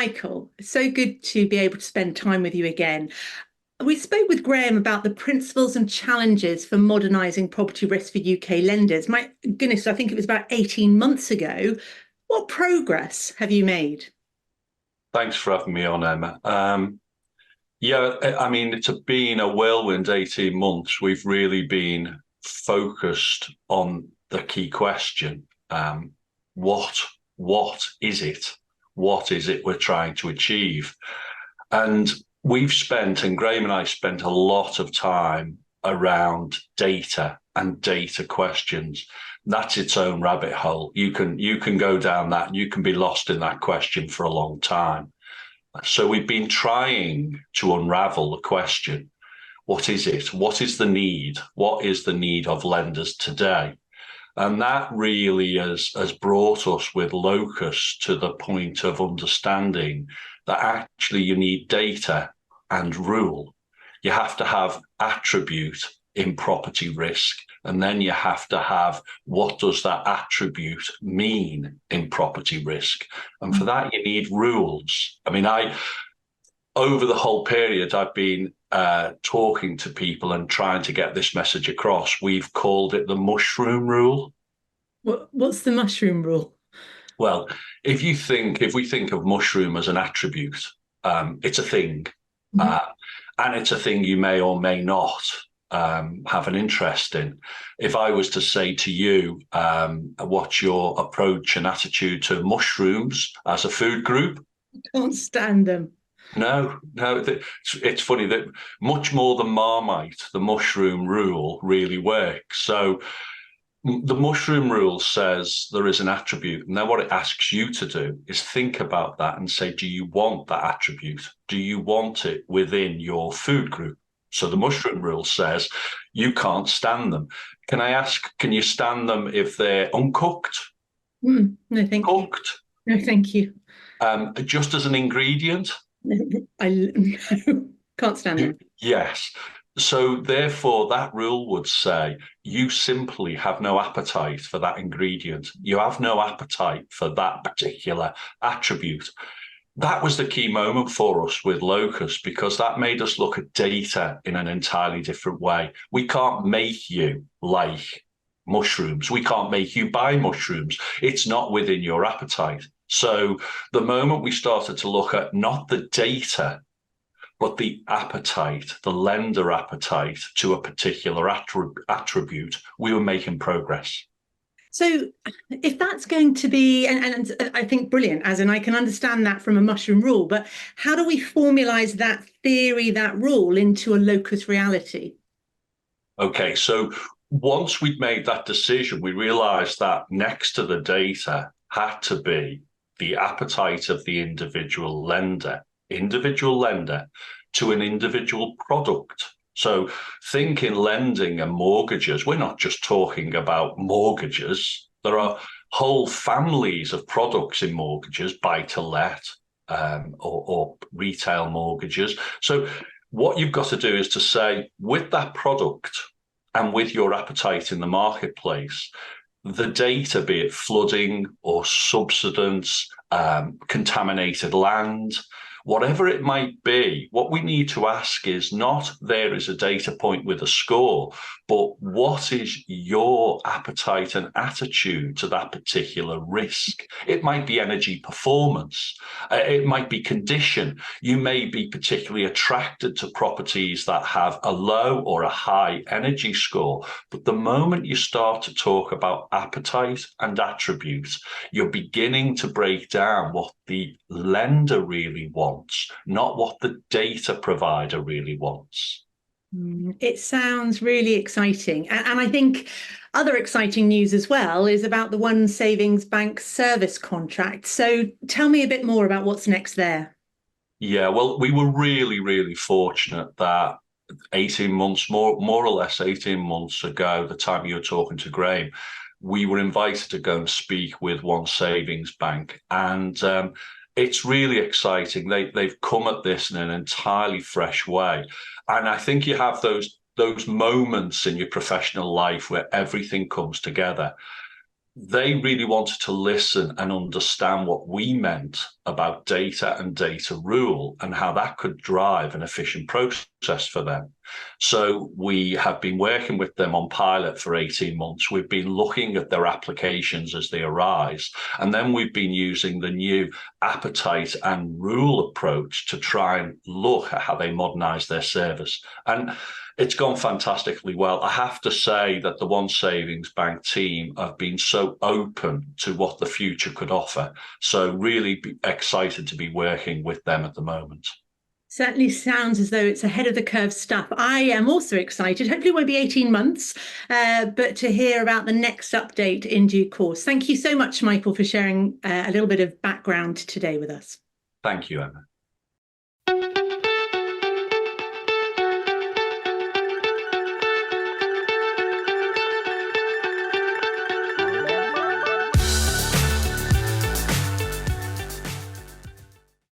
Michael, so good to be able to spend time with you again. We spoke with Graham about the principles and challenges for modernising property risk for UK lenders. My goodness, I think it was about 18 months ago. What progress have you made? Thanks for having me on, Emma. Yeah, I mean, it's been a whirlwind 18 months. We've really been focused on the key question. What, what is it? What is it we're trying to achieve? And and Graham and I spent a lot of time around data and data questions. That's its own rabbit hole. You can go down that and you can be lost in that question for a long time. So we've been trying to unravel the question, what is it? What is the need? What is the need of lenders today? And that really has brought us with Locus to the point of understanding that actually you need data and rule. You have to have attribute in property risk, and then you have to have what does that attribute mean in property risk. And for that, you need rules. I mean, over the whole period, I've been talking to people and trying to get this message across. We've called it the mushroom rule. What's the mushroom rule? Well, if we think of mushroom as an attribute, it's a thing, Mhm. uh, and it's a thing you may or may not have an interest in. If I was to say to you, what's your approach and attitude to mushrooms as a food group? Can't stand them. No, it's funny that much more than Marmite, the mushroom rule really works. So the mushroom rule says there is an attribute. And then what it asks you to do is think about that and say, do you want that attribute? Do you want it within your food group? So the mushroom rule says you can't stand them. Can I ask, can you stand them if they're uncooked, No, thank you. cooked, No, thank you. just as an ingredient? I can't stand them. Yes. So therefore, that rule would say you simply have no appetite for that ingredient. You have no appetite for that particular attribute. That was the key moment for us with Locus, because that made us look at data in an entirely different way. We can't make you like mushrooms. We can't make you buy mushrooms. It's not within your appetite. So the moment we started to look at not the data, but the appetite, the lender appetite to a particular attribute, we were making progress. So, if that's going to be, and I think brilliant, as in I can understand that from a mushroom rule, but how do we formalize that theory, that rule into a locus reality? Okay, so once we'd made that decision, we realized that next to the data had to be the appetite of the individual lender to an individual product. So think in lending and mortgages, we're not just talking about mortgages. There are whole families of products in mortgages, buy to let, or retail mortgages. So what you've got to do is to say, with that product and with your appetite in the marketplace, the data, be it flooding or subsidence, contaminated land, whatever it might be, what we need to ask is not there is a data point with a score, but what is your appetite and attitude to that particular risk? It might be energy performance. It might be condition. You may be particularly attracted to properties that have a low or a high energy score. But the moment you start to talk about appetite and attributes, you're beginning to break down what the lender really wants, not what the data provider really wants. It sounds really exciting. And I think other exciting news as well is about the One Savings Bank service contract. So tell me a bit more about what's next there. Yeah, well, we were really, really fortunate that 18 months, more or less 18 months ago, the time you were talking to Graham, we were invited to go and speak with One Savings Bank. And it's really exciting. They've come at this in an entirely fresh way. And I think you have those moments in your professional life where everything comes together. They really wanted to listen and understand what we meant about data and data rule and how that could drive an efficient process for them. So we have been working with them on pilot for 18 months. We've been looking at their applications as they arise. And then we've been using the new appetite and rule approach to try and look at how they modernize their service. And it's gone fantastically well. I have to say that the One Savings Bank team have been so open to what the future could offer. So really excited to be working with them at the moment. Certainly sounds as though it's ahead of the curve stuff. I am also excited. Hopefully it won't be 18 months, but to hear about the next update in due course. Thank you so much, Michael, for sharing a little bit of background today with us. Thank you, Emma.